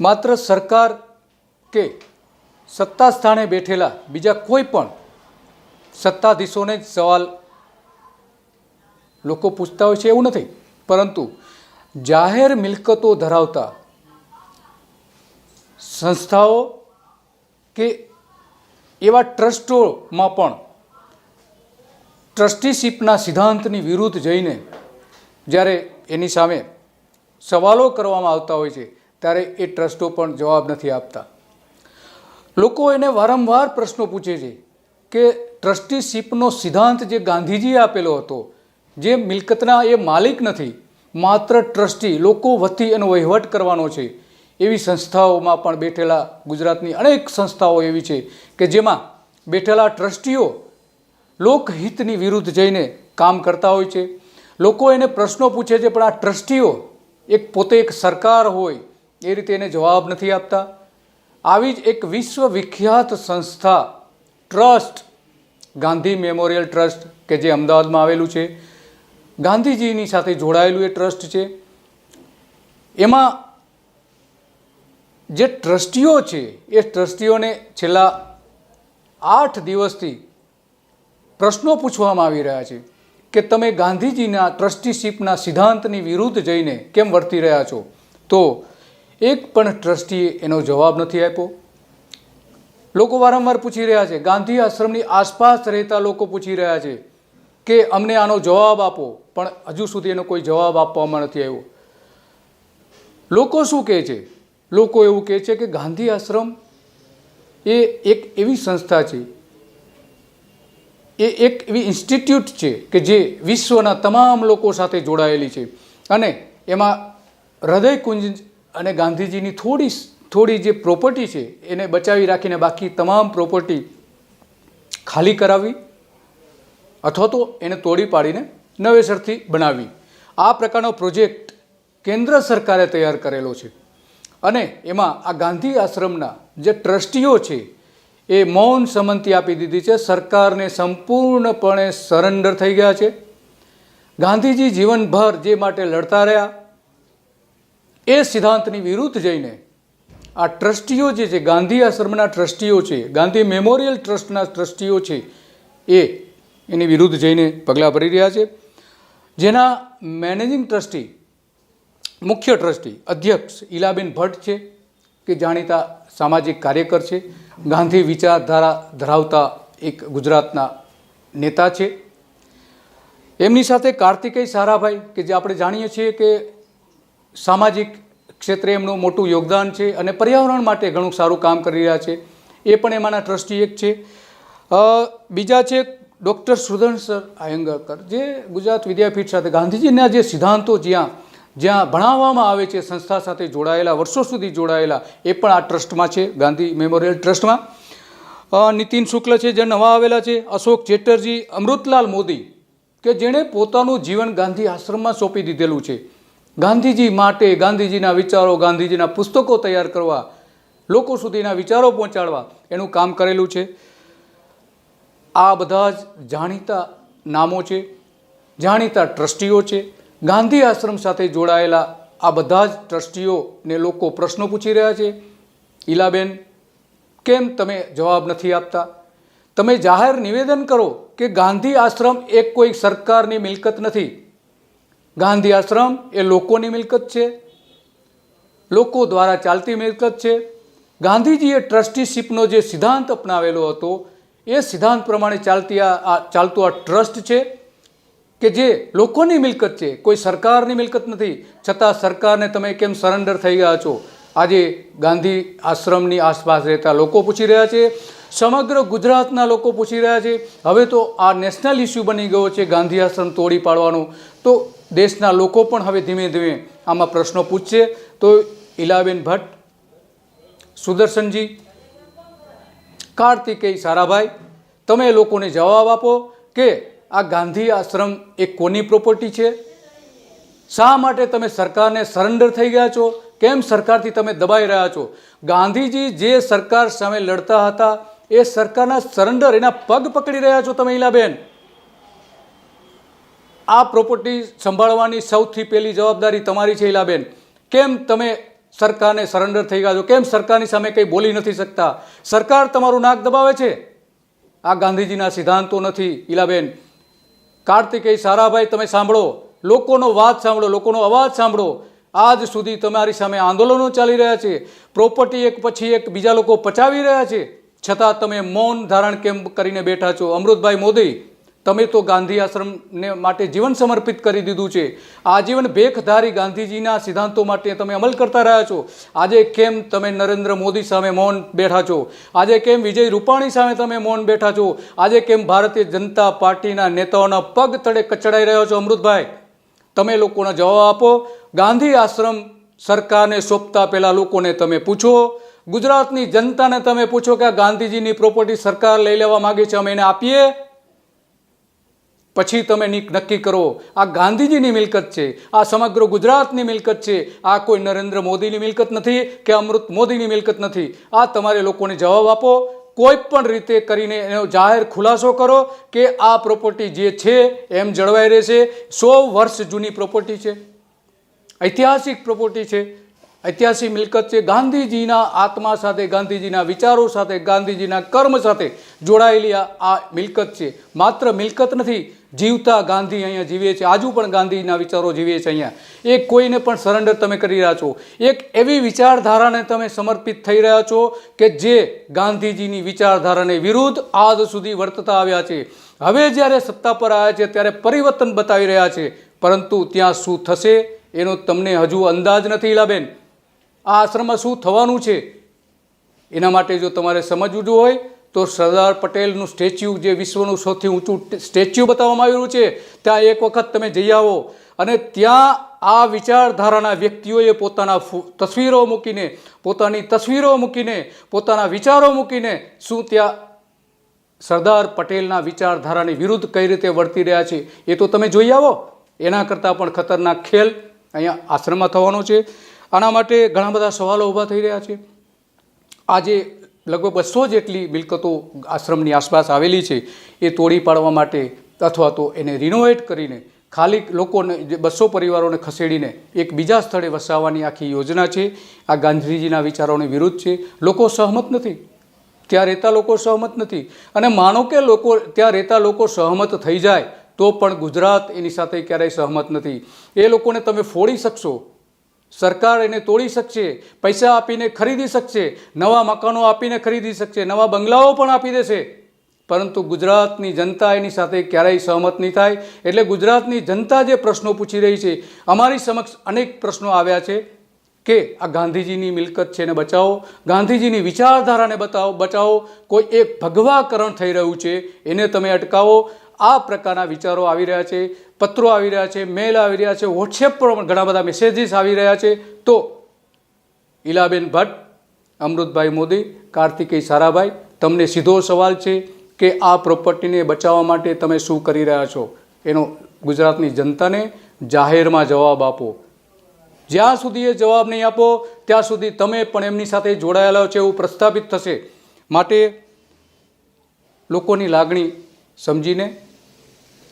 मात्र सरकार के सत्ता स्थाने बैठेला बीजा कोई पण सत्ताधीशोने ज सवाल लोको पूछता होय छे एवुं नथी, परंतु जाहेर मिलकतो धरावता संस्थाओं के एवा ट्रस्टोमां पण ट्रस्टीशीपना सिद्धांतनी विरुद्ध जईने ज्यारे एनी सामे सवालों करवामां आवता होय छे त्यारे ए ट्रस्टो पण जवाब नथी आपता। लोको एने वारंवार प्रश्नो पूछे छे के ट्रस्टीशीपनो सिद्धांत जे गांधीजीए आपेलो हतो, जे मिलकतना ए मालिक नथी, मात्र ट्रस्टी लोको वती एनो वहीवट करवानो छे, एवी संस्थाओं पण बैठेला गुजरातनी अनेक संस्थाओं एवी छे के जेमां बैठेला ट्रस्टीओ लोकहितनी विरुद्ध जईने काम करता होय छे। लोको एने प्रश्नो पूछे छे पण आ ट्रस्टीओ एक पोते एक सरकार होय ए रीते एने जवाब नथी आपता। आवी ज एक विश्व विख्यात संस्था ट्रस्ट गांधी मेमोरियल ट्रस्ट के जे अमदावादमां आवेलुं छे, गांधीजीनी साथे जोड़ायेलुं ए ट्रस्ट छे। एमां जे ट्रस्टीओ छे ए ट्रस्टीओने छेल्ला 8 दिवसथी प्रश्नो पूछवामां आवी रह्या छे के तमे गांधीजीना ट्रस्टीशीपना सिद्धांतनी विरुद्ध जईने केम वर्ती रह्या छो, तो एक पण ट्रस्टीए एनो जवाब नथी आप्यो। लोको वारंवार पूछी रह्या छे, गांधी आश्रमनी आसपास रहता लोको पूछी रह्या छे के अमने आनो जवाब आपो, पण हजू सुधी एनो कोई जवाब आपवामां नथी आव्यो। लोको शुं कहे छे? लोको एवुं कहे छे के गांधी आश्रम ए एक एवी संस्था छे, ए एक एवी इंस्टिट्यूट छे के जे विश्वना तमाम लोको साथे जोड़ायेली छे अने एमां हृदय कुंज अने गांधीजीनी थोड़ी थोड़ी जे प्रोपर्टी छे एने बचावी राखीने बाकी तमाम प्रोपर्टी खाली करावी अथवा तो एने तोड़ी पाड़ीने नवेसरथी बनावी। आ प्रकारनो प्रोजेक्ट केंद्र सरकारे तैयार करेलो छे अने एमां आ गांधी आश्रमना जे ट्रस्टीओ छे ए मौन संमति आपी दीधी छे, सरकारने संपूर्णपणे सरेंडर थई गया छे। गांधीजी जीवनभर जे माटे लड़ता रह्या ए सिद्धांतनी विरुद्ध जईने आ ट्रस्टीओ जे छे, गांधी आश्रमना ट्रस्टीओ छे, गांधी मेमोरियल ट्रस्टना ट्रस्टीओ छे ए एनी विरुद्ध जईने पगलां भरी रह्या छे। जेना मैनेजिंग ट्रस्टी मुख्य ट्रस्टी अध्यक्ष इलाबेन भट्ट छे के जाणीता सामाजिक कार्यकर छे, गांधी विचारधारा धरावता एक गुजरातना नेता छे। एमनी साथे कार्तिकेय साराभाई के जे आपणे जाणीए छीए के सामाजिक क्षेत्रे एमनुं मोटुं योगदान छे अने पर्यावरण माटे घणुं सारुं काम करी रह्या छे, ए पण एमांना ट्रस्टी एक छे। बीजा छे डॉक्टर सुदर्शन आयंगारकर जे गुजरात विद्यापीठ साथे गांधीजीना जे सिद्धांतो ज्यां ज्यां भणाववामां आवे छे संस्था साथे जोड़ायेला वर्षो सुधी जोड़ायेला ए पण आ ट्रस्टमां छे, गांधी मेमोरियल ट्रस्टमां। नितिन शुक्ल छे जे नवा आवेला छे, अशोक चेटर्जी, अमृतलाल मोदी के जेणे पोतानुं जीवन गांधी आश्रममां सोंपी दीधेलुं छे। गांधीजी माटे गांधीजीना विचारो, गांधीजीना पुस्तको तैयार करवा, लोको सुधीना विचारो पहोंचाडवा एनुं काम करेलुं छे। आ बधा ज जाणीता नामो छे, जाणीता ट्रस्टीओ छे। गांधी आश्रम साथे जोड़ायेला आ बधा ज ट्रस्टीओ ने लोको प्रश्नो पूछी रह्या छे, इलाबेन केम तमे जवाब नथी आपता? तमे जाहेर निवेदन करो कि गांधी आश्रम एक कोई सरकारनी मिलकत नथी, गांधी आश्रम ए लोकोनी मिलकत छे, लोको द्वारा चालती मिलकत छे। गांधीजीए ट्रस्टीशीपनो जे सिद्धांत अपनावेलो हतो ए सिद्धांत प्रमाणे चालतो आ ट्रस्ट छे के जे लोकोनी मिलकत छे, कोई सरकारनी मिलकत नथी, छतां सरकारने तमे केम सरेंडर थई गया छो? आजे गांधी आश्रमनी आसपास रहता लोको पूछी रह्या छे, समग्र गुजरातना लोको पूछी रह्या छे। हवे तो आ नेशनल इश्यू बनी गयो छे गांधी आश्रम तोड़ी पाड़वानो, तो देशना लोको पण हवे धीमे धीमे आमां प्रश्नो पूछशे। तो इलाबेन भट्ट, सुदर्शनजी, कार्तिकेय साराभाई, तमे लोकोने जवाब आपो के आ गांधी आश्रम एक कोनी प्रोपर्टी छे? शा माटे तमे सरकारने सरेंडर थई गया छो? केम सरकारथी तमे दबाई रह्या छो? गांधीजी जे सरकार सामे लड़ता हता ए सरकारना सरेंडर एना पग पकड़ी रह्या छो तमे इलाबेन। आ प्रोपर्टी संभाळवानी सौथी पहेली जवाबदारी तमारी छे इलाबेन। केम तमे સરકારને સરેન્ડર થઈ ગયા છો? કેમ સરકારની સામે કંઈ બોલી નથી શકતા? સરકાર તમારું નાક દબાવે છે. આ ગાંધીજીના સિદ્ધાંતો નથી ઈલાબેન. કાર્તિકેય સારાભાઈ, તમે સાંભળો, લોકોનો વાત સાંભળો, લોકોનો અવાજ સાંભળો. આજ સુધી તમારી સામે આંદોલનો ચાલી રહ્યા છે, પ્રોપર્ટી એક પછી એક બીજા લોકો પચાવી રહ્યા છે, છતાં તમે મૌન ધારણ કેમ કરીને બેઠા છો? અમૃતભાઈ મોદી, તમે તો ગાંધી આશ્રમને માટે જીવન સમર્પિત કરી દીધું છે. આજીવન ભેખધારી ગાંધીજીના સિદ્ધાંતો માટે તમે અમલ કરતા રહ્યા છો. આજે કેમ તમે નરેન્દ્ર મોદી સામે મૌન બેઠા છો? આજે કેમ વિજય રૂપાણી સામે તમે મૌન બેઠા છો? આજે કેમ ભારતીય જનતા પાર્ટીના નેતાઓના પગ તળે કચડાઈ રહ્યો છો? અમૃતભાઈ, તમે લોકોના જવાબ આપો. ગાંધી આશ્રમ સરકારને સોંપતા પહેલાં લોકોને તમે પૂછો, ગુજરાતની જનતાને તમે પૂછો કે આ ગાંધીજીની પ્રોપર્ટી સરકાર લઈ લેવા માગે છે, અમે એને આપીએ? પછી તમે નક્કી કરો. આ ગાંધીજીની મિલકત છે, આ સમગ્ર ગુજરાતની મિલકત છે. આ કોઈ નરેન્દ્ર મોદીની મિલકત નથી કે અમૃત મોદીની મિલકત નથી. આ તમારે લોકોને જવાબ આપો. કોઈ પણ રીતે કરીને એનો જાહેર ખુલાસો કરો કે આ પ્રોપર્ટી જે છે એમ જળવાઈ રહેશે. 100 વર્ષ જૂની પ્રોપર્ટી છે, ઐતિહાસિક પ્રોપર્ટી છે, ઐતિહાસિક મિલકત છે. ગાંધીજીના આત્મા સાથે, ગાંધીજીના વિચારો સાથે, ગાંધીજીના કર્મ સાથે જોડાયેલી આ મિલકત છે. માત્ર મિલકત નથી, જીવતા ગાંધી અહીંયા જીવે છે. આજુ પણ ગાંધીના વિચારો જીવે છે અહીંયા. એ કોઈને પણ સરેન્ડર તમે કરી રહ્યા છો. એક એવી વિચારધારાને તમે સમર્પિત થઈ રહ્યા છો કે જે ગાંધીજીની વિચારધારાને વિરુદ્ધ આજ સુધી વર્તતા આવ્યા છે. હવે જ્યારે સત્તા પર આવ્યા છે ત્યારે પરિવર્તન બતાવી રહ્યા છે, પરંતુ ત્યાં શું થશે એનો તમને હજુ અંદાજ નથી ઈલાબેન. આ આશ્રમમાં શું થવાનું છે એના માટે જો તમારે સમજવું હોય તો સરદાર પટેલનું સ્ટેચ્યુ, જે વિશ્વનું સૌથી ઊંચું સ્ટેચ્યુ બતાવવામાં આવ્યું છે, ત્યાં એક વખત તમે જઈ આવો. અને ત્યાં આ વિચારધારાના વ્યક્તિઓએ પોતાના તસવીરો મૂકીને, પોતાની તસવીરો મૂકીને, પોતાના વિચારો મૂકીને શું ત્યાં સરદાર પટેલના વિચારધારાની વિરુદ્ધ કઈ રીતે વર્તી રહ્યા છે એ તો તમે જોઈ આવો. એના કરતાં પણ ખતરનાક ખેલ અહીંયા આશ્રમમાં થવાનો છે. આના માટે ઘણા બધા સવાલો ઊભા થઈ રહ્યા છે. આજે લગભગ 200 જેટલી મિલકતો આશ્રમની આસપાસ આવેલી છે. એ તોડી પાડવા માટે અથવા તો એને રિનોવેટ કરીને ખાલી લોકોને, 200 પરિવારોને ખસેડીને એક બીજા સ્થળે વસાવવાની આખી યોજના છે. આ ગાંધીજીના વિચારોની વિરુદ્ધ છે. લોકો સહમત નથી, ત્યાં રહેતા લોકો સહમત નથી. અને માનો કે લોકો ત્યાં રહેતા લોકો સહમત થઈ જાય તો પણ ગુજરાત એની સાથે ક્યારેય સહમત નથી. એ લોકોને તમે ફોડી શકશો, સરકાર એને તોડી શકશે, પૈસા આપીને ખરીદી શકશે, નવા મકાનો આપીને ખરીદી શકશે, નવા બંગલાઓ પણ આપી દેશે, પરંતુ ગુજરાતની જનતા એની સાથે ક્યારેય સહમત નહીં થાય. એટલે ગુજરાતની જનતા જે પ્રશ્નો પૂછી રહી છે, અમારી સમક્ષ અનેક પ્રશ્નો આવ્યા છે કે આ ગાંધીજીની મિલકત છે એને બચાવો, ગાંધીજીની વિચારધારાને બચાવો. કોઈ એક ભગવાકરણ થઈ રહ્યું છે એને તમે અટકાવો. આ પ્રકારના વિચારો આવી રહ્યા છે, પત્રો આવી રહ્યા છે, મેલ આવી રહ્યા છે, વોટ્સએપ પર પણ ઘણા બધા મેસેજીસ આવી રહ્યા છે. તો ઈલાબેન ભટ્ટ, અમૃતભાઈ મોદી, કાર્તિકેય સારાભાઈ, તમને સીધો સવાલ છે કે આ પ્રોપર્ટીને બચાવવા માટે તમે શું કરી રહ્યા છો એનો ગુજરાતની જનતાને જાહેરમાં જવાબ આપો. જ્યાં સુધી એ જવાબ નહીં આપો ત્યાં સુધી તમે પણ એમની સાથે જોડાયેલા છો એવું પ્રસ્થાપિત થશે. માટે લોકોની લાગણી સમજીને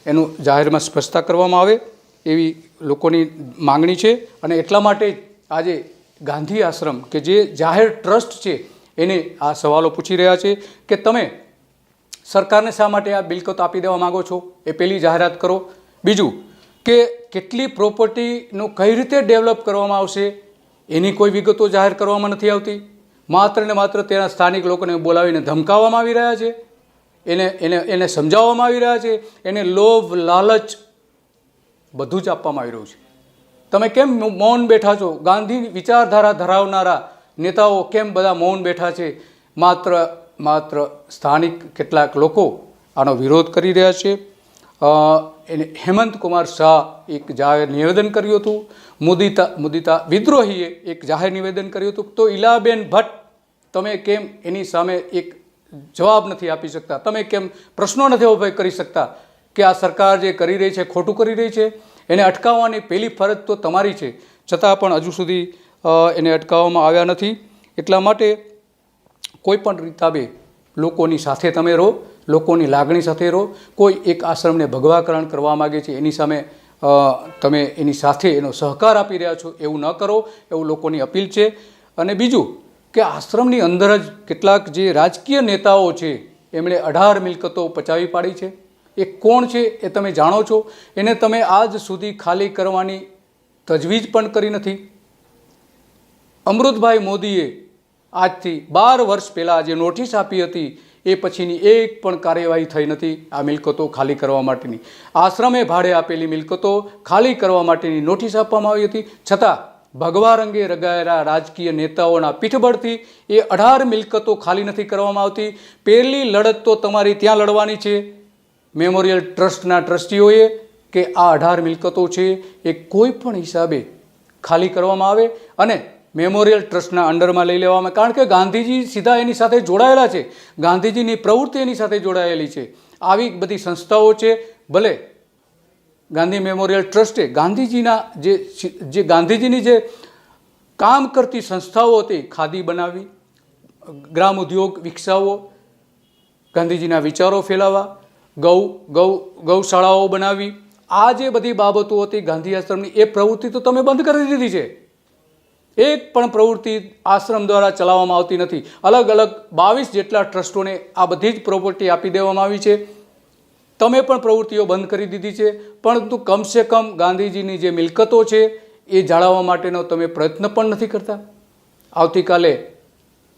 એનું જાહેરમાં સ્પષ્ટતા કરવામાં આવે એવી લોકોની માંગણી છે. અને એટલા માટે આજે ગાંધી આશ્રમ કે જે જાહેર ટ્રસ્ટ છે એને આ સવાલો પૂછી રહ્યા છે કે તમે સરકારને શા માટે આ મિલકત આપી દેવા માગો છો, એ પહેલી જાહેરાત કરો. બીજું કે કેટલી પ્રોપર્ટીનું કઈ રીતે ડેવલપ કરવામાં આવશે એની કોઈ વિગતો જાહેર કરવામાં નથી આવતી. માત્ર ને માત્ર તેના સ્થાનિક લોકોને બોલાવીને ધમકાવવામાં આવી રહ્યા છે, એને સમજાવવામાં આવી રહ્યા છે, એને લોભ લાલચ બધું જ આપવામાં આવી રહ્યું છે. તમે કેમ મૌન બેઠા છો? ગાંધી વિચારધારા ધરાવનારા નેતાઓ કેમ બધા મૌન બેઠા છે? માત્ર સ્થાનિક કેટલાક લોકો આનો વિરોધ કરી રહ્યા છે. એને હેમંત કુમાર શાહ એક જાહેર નિવેદન કર્યું હતું, મુદિતા વિદ્રોહીએ એક જાહેર નિવેદન કર્યું હતું. તો ઈલાબેન ભટ્ટ, તમે કેમ એની સામે એક જવાબ નથી આપી શકતા? તમે કેમ પ્રશ્નો નથી ઊભા કરી શકતા કે આ સરકાર જે કરી રહી છે ખોટું કરી રહી છે? એને અટકાવવાની પહેલી ફરજ તો તમારી છે, છતાં પણ હજુ સુધી એને અટકાવવામાં આવ્યા નથી. એટલા માટે કોઈ પણ રીતાબે લોકોની સાથે તમે રહો, લોકોની લાગણી સાથે રહો. કોઈ એક આશ્રમને ભગવાકરણ કરવા માગે છે એની સામે તમે એની સાથે એનો સહકાર આપી રહ્યા છો. એવું ન કરો એવું લોકોની અપીલ છે. અને બીજું કે આશ્રમની અંદર જ કેટલાક જે રાજકીય નેતાઓ છે એમણે 18 મિલકતો પચાવી પાડી છે. એ કોણ છે એ તમે જાણો છો. એને તમે આજ સુધી ખાલી કરવાની તજવીજ પણ કરી નથી. અમૃતભાઈ મોદીએ આજથી 12 વર્ષ પહેલાં જે નોટિસ આપી હતી એ પછીની એક પણ કાર્યવાહી થઈ નથી આ મિલકતો ખાલી કરવા માટેની. આશ્રમે ભાડે આપેલી મિલકતો ખાલી કરવા માટેની નોટિસ આપવામાં આવી હતી, છતાં ભગવા રંગે રંગાયેલા રાજકીય નેતાઓના પીઠબળથી એ 18 મિલકતો ખાલી નથી કરવામાં આવતી. પહેલી લડત તો તમારી ત્યાં લડવાની છે મેમોરિયલ ટ્રસ્ટના ટ્રસ્ટીઓએ કે આ 18 મિલકતો છે એ કોઈ પણ હિસાબે ખાલી કરવામાં આવે અને મેમોરિયલ ટ્રસ્ટના અંડરમાં લઈ લેવામાં. કારણ કે ગાંધીજી સીધા એની સાથે જોડાયેલા છે, ગાંધીજીની પ્રવૃત્તિ એની સાથે જોડાયેલી છે. આવી બધી સંસ્થાઓ છે. ભલે ગાંધી મેમોરિયલ ટ્રસ્ટે ગાંધીજીના જે ગાંધીજીની જે કામ કરતી સંસ્થાઓ હતી, ખાદી બનાવવી, ગ્રામ ઉદ્યોગ વિકસાવવો, ગાંધીજીના વિચારો ફેલાવવા, ગૌશાળાઓ બનાવવી, આ જે બધી બાબતો હતી ગાંધી આશ્રમની, એ પ્રવૃત્તિ તો તમે બંધ કરી દીધી છે. એક પણ પ્રવૃત્તિ આશ્રમ દ્વારા ચલાવવામાં આવતી નથી. અલગ અલગ 22 જેટલા ટ્રસ્ટોને આ બધી જ પ્રોપર્ટી આપી દેવામાં આવી છે. તમે પણ પ્રવૃત્તિઓ બંધ કરી દીધી છે. પરંતુ કમસે કમ ગાંધીજીની જે મિલકતો છે એ જાળવવા માટેનો તમે પ્રયત્ન પણ નથી કરતા. આવતીકાલે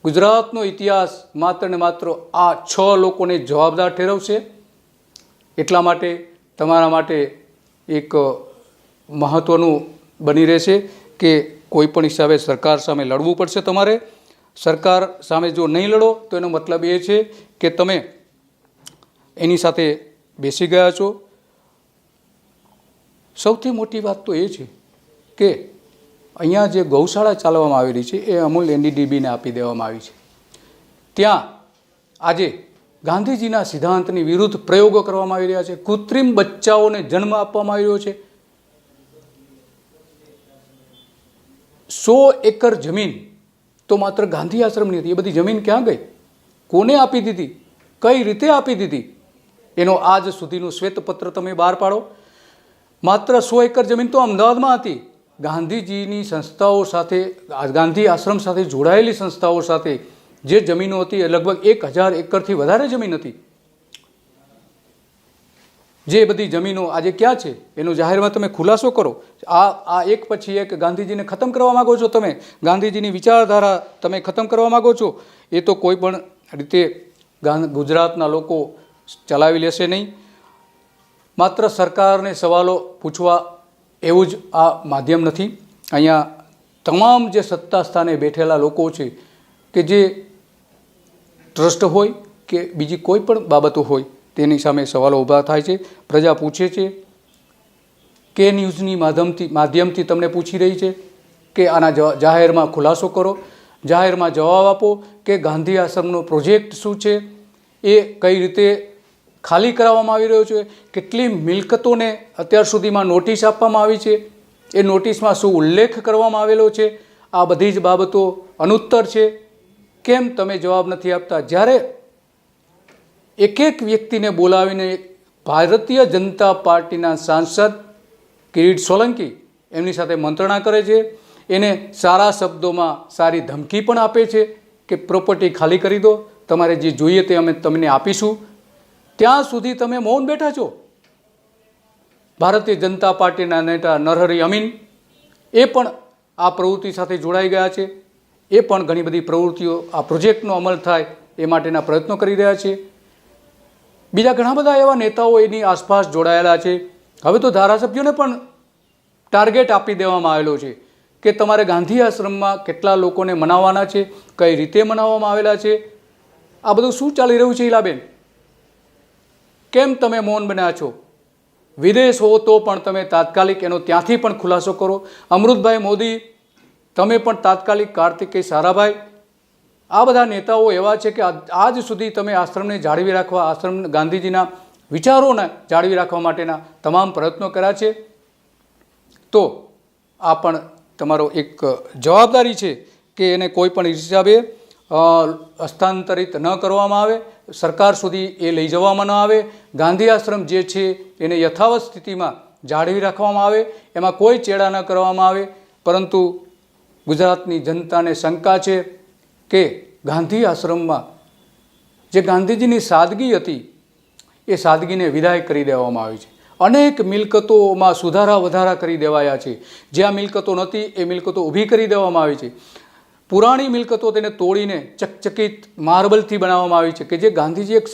ગુજરાતનો ઇતિહાસ માત્ર ને માત્ર આ 6 લોકોને જવાબદાર ઠેરવશે. એટલા માટે તમારા માટે એક મહત્ત્વનું બની રહેશે કે કોઈ પણ હિસાબે સરકાર સામે લડવું પડશે તમારે. સરકાર સામે જો નહીં લડો તો એનો મતલબ એ છે કે તમે એની સાથે બેસી ગયા છો. સૌથી મોટી વાત તો એ છે કે અહીંયા જે ગૌશાળા ચાલવામાં આવેલી છે એ અમૂલ NDDBને આપી દેવામાં આવી છે. ત્યાં આજે ગાંધીજીના સિદ્ધાંતની વિરુદ્ધ પ્રયોગો કરવામાં આવી રહ્યા છે. કૃત્રિમ બચ્ચાઓને જન્મ આપવામાં આવી રહ્યો છે. 100 એકર જમીન તો માત્ર ગાંધી આશ્રમની હતી. એ બધી જમીન ક્યાં ગઈ? કોને આપી દીધી? કઈ રીતે આપી દીધી? એનો આજ સુધીનું શ્વેતપત્ર તમે બહાર પાડો. માત્ર 100 એકર જમીન તો અમદાવાદમાં હતી. ગાંધીજીની સંસ્થાઓ સાથે, ગાંધી આશ્રમ સાથે જોડાયેલી સંસ્થાઓ સાથે જે જમીનો હતી એ લગભગ 1000 એકરથી વધારે જમીન હતી. જે બધી જમીનો આજે ક્યાં છે એનો જાહેરમાં તમે ખુલાસો કરો. આ એક પછી એક ગાંધીજીને ખતમ કરવા માગો છો તમે, ગાંધીજીની વિચારધારા તમે ખતમ કરવા માગો છો. એ તો કોઈ પણ રીતે ગુજરાતના લોકો ચલાવી લેશે નહીં. માત્ર સરકારને સવાલો પૂછવા એવું જ આ માધ્યમ નથી. અહીંયા તમામ જે સત્તા સ્થાને બેઠેલા લોકો છે કે જે ટ્રસ્ટ હોય કે બીજી કોઈ પણ બાબતો હોય તેની સામે સવાલો ઊભા થાય છે. પ્રજા પૂછે છે, કે ન્યૂઝની માધ્યમથી તમને પૂછી રહી છે કે આના જાહેરમાં ખુલાસો કરો, જાહેરમાં જવાબ આપો કે ગાંધી આશ્રમનો પ્રોજેક્ટ શું છે, એ કઈ રીતે ખાલી કરાવવામાં આવી રહ્યો છે, કેટલી મિલકતોને અત્યાર સુધીમાં નોટિસ આપવામાં આવી છે, એ નોટિસમાં શું ઉલ્લેખ કરવામાં આવેલો છે. આ બધી જ બાબતો અનુત્તર છે. કેમ તમે જવાબ નથી આપતા? જ્યારે એક એક વ્યક્તિને બોલાવીને ભારતીય જનતા પાર્ટીના સાંસદ કિરીટ સોલંકી એમની સાથે મંત્રણા કરે છે, એને સારા શબ્દોમાં સારી ધમકી પણ આપે છે કે પ્રોપર્ટી ખાલી કરી દો, તમારે જે જોઈએ તે અમે તમને આપીશું. ત્યાં સુધી તમે મૌન બેઠા છો. ભારતીય જનતા પાર્ટીના નેતા નરહરી અમીન એ પણ આ પ્રવૃત્તિ સાથે જોડાઈ ગયા છે. એ પણ ઘણી બધી પ્રવૃત્તિઓ, આ પ્રોજેક્ટનો અમલ થાય એ માટેના પ્રયત્નો કરી રહ્યા છે. બીજા ઘણા બધા એવા નેતાઓ એની આસપાસ જોડાયેલા છે. હવે તો ધારાસભ્યોને પણ ટાર્ગેટ આપી દેવામાં આવેલો છે કે તમારે ગાંધી આશ્રમમાં કેટલા લોકોને મનાવવાના છે, કઈ રીતે મનાવવામાં આવેલા છે. આ બધું શું ચાલી રહ્યું છે ઈલાબેન? કેમ તમે મૌન બન્યા છો? વિદેશ હો તો પણ તમે તાત્કાલિક એનો ત્યાંથી પણ ખુલાસો કરો. અમૃતભાઈ મોદી, તમે પણ તાત્કાલિક, કાર્તિકેય સારાભાઈ, આ બધા નેતાઓ એવા છે કે આજ સુધી તમે આશ્રમને જાળવી રાખવા, આશ્રમ ગાંધીજીના વિચારોને જાળવી રાખવા માટેના તમામ પ્રયત્નો કર્યા છે. તો આ પણ તમારો એક જવાબદારી છે કે એને કોઈ પણ હિસાબે હસ્તાંતરિત ન કરવામાં આવે, સરકાર સુધી એ લઈ જવામાં ન આવે. ગાંધી આશ્રમ જે છે એને યથાવત સ્થિતિમાં જાળવી રાખવામાં આવે, એમાં કોઈ ચેડા ન કરવામાં આવે. પરંતુ ગુજરાતની જનતાને શંકા છે કે ગાંધી આશ્રમમાં જે ગાંધીજીની સાદગી હતી એ સાદગીને વિદાય કરી દેવામાં આવી છે. અનેક મિલકતોમાં સુધારા વધારા કરી દેવાયા છે. જ્યાં મિલકતો નહોતી એ મિલકતો ઊભી કરી દેવામાં આવી છે. પુરાણી મિલકતો તેને તોડીને ચકચકિત માર્બલથી બનાવવામાં આવી છે કે જે ગાંધીજી એક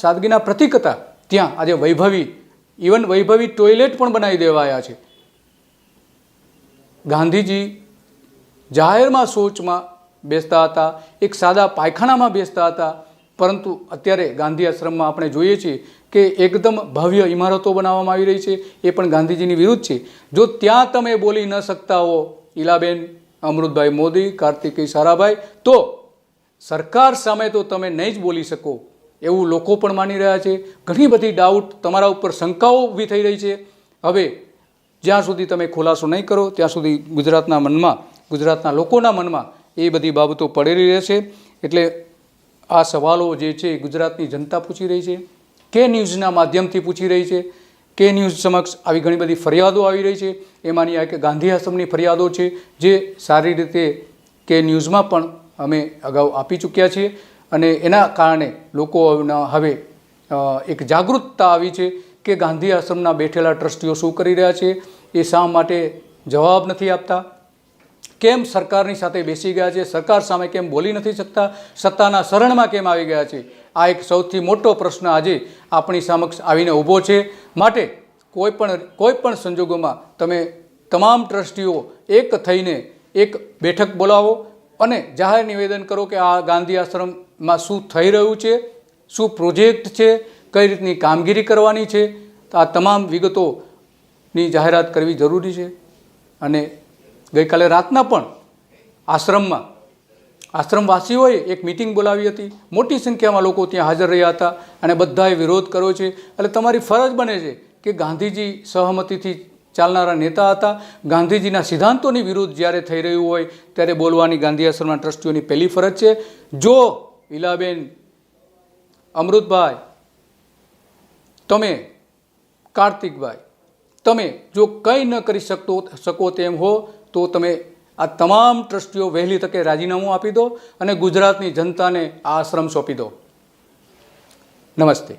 સાદગીના પ્રતીક હતા. ત્યાં આજે વૈભવી ટોયલેટ પણ બનાવી દેવાયા છે. ગાંધીજી જાહેરમાં શૌચમાં બેસતા હતા, એક સાદા પાયખાનામાં બેસતા હતા. પરંતુ અત્યારે ગાંધી આશ્રમમાં આપણે જોઈએ છીએ કે એકદમ ભવ્ય ઇમારતો બનાવવામાં આવી રહી છે, એ પણ ગાંધીજીની વિરુદ્ધ છે. જો ત્યાં તમે બોલી ન શકતા હો ઈલાબેન, અમૃતભાઈ મોદી, કાર્તિકેય સારાભાઈ, તો સરકાર સામે તો તમે નહીં જ બોલી શકો એવું લોકો પણ માની રહ્યા છે. ઘણી બધી ડાઉટ, તમારા ઉપર શંકાઓ ઊભી થઈ રહી છે. હવે જ્યાં સુધી તમે ખુલાસો નહીં કરો ત્યાં સુધી ગુજરાતના લોકોના મનમાં એ બધી બાબતો પડેલી રહેશે. એટલે આ સવાલો જે છે ગુજરાતની જનતા પૂછી રહી છે, કે ન્યૂઝના માધ્યમથી પૂછી રહી છે. કે ન્યૂઝ સમક્ષ આવી ઘણી બધી ફરિયાદો આવી રહી છે. એમાંની આ કે ગાંધી આશ્રમની ફરિયાદો છે, જે સારી રીતે કે ન્યૂઝમાં પણ અમે અગાઉ આપી ચૂક્યા છીએ. અને એના કારણે લોકો હવે એક જાગૃતતા આવી છે કે ગાંધી આશ્રમના બેઠેલા ટ્રસ્ટીઓ શું કરી રહ્યા છે, એ શા માટે જવાબ નથી આપતા, કેમ સરકારની સાથે બેસી ગયા છે, સરકાર સામે કેમ બોલી નથી શકતા, સત્તાના શરણમાં કેમ આવી ગયા છે. આ એક સૌથી મોટો પ્રશ્ન આજે આપણી સમક્ષ આવીને ઊભો છે. માટે કોઈ પણ સંજોગોમાં તમે તમામ ટ્રસ્ટીઓ એક થઈને એક બેઠક બોલાવો અને જાહેર નિવેદન કરો કે આ ગાંધી આશ્રમમાં શું થઈ રહ્યું છે, શું પ્રોજેક્ટ છે, કઈ રીતની કામગીરી કરવાની છે. આ તમામ વિગતોની જાહેરાત કરવી જરૂરી છે. અને ગઈકાલે રાતના પણ આશ્રમવાસીઓએ એક મિટિંગ બોલાવી હતી. મોટી સંખ્યામાં લોકો ત્યાં હાજર રહ્યા હતા અને બધાએ વિરોધ કર્યો છે. એટલે તમારી ફરજ બને છે કે ગાંધીજી સહમતિથી ચાલનારા નેતા હતા. ગાંધીજીના સિદ્ધાંતોની વિરુદ્ધ જ્યારે થઈ રહ્યું હોય ત્યારે બોલવાની ગાંધી આશ્રમના ટ્રસ્ટીઓની પહેલી ફરજ છે. જો ઈલાબેન, અમૃતભાઈ, તમે, કાર્તિકભાઈ, તમે જો કંઈ ન કરી શકો તેમ હો તો તમે આ તમામ ટ્રસ્ટીઓ વહેલી તકે રાજીનામું આપી દો અને ગુજરાતની જનતાને આ આશ્રમ સોંપી દો. નમસ્તે.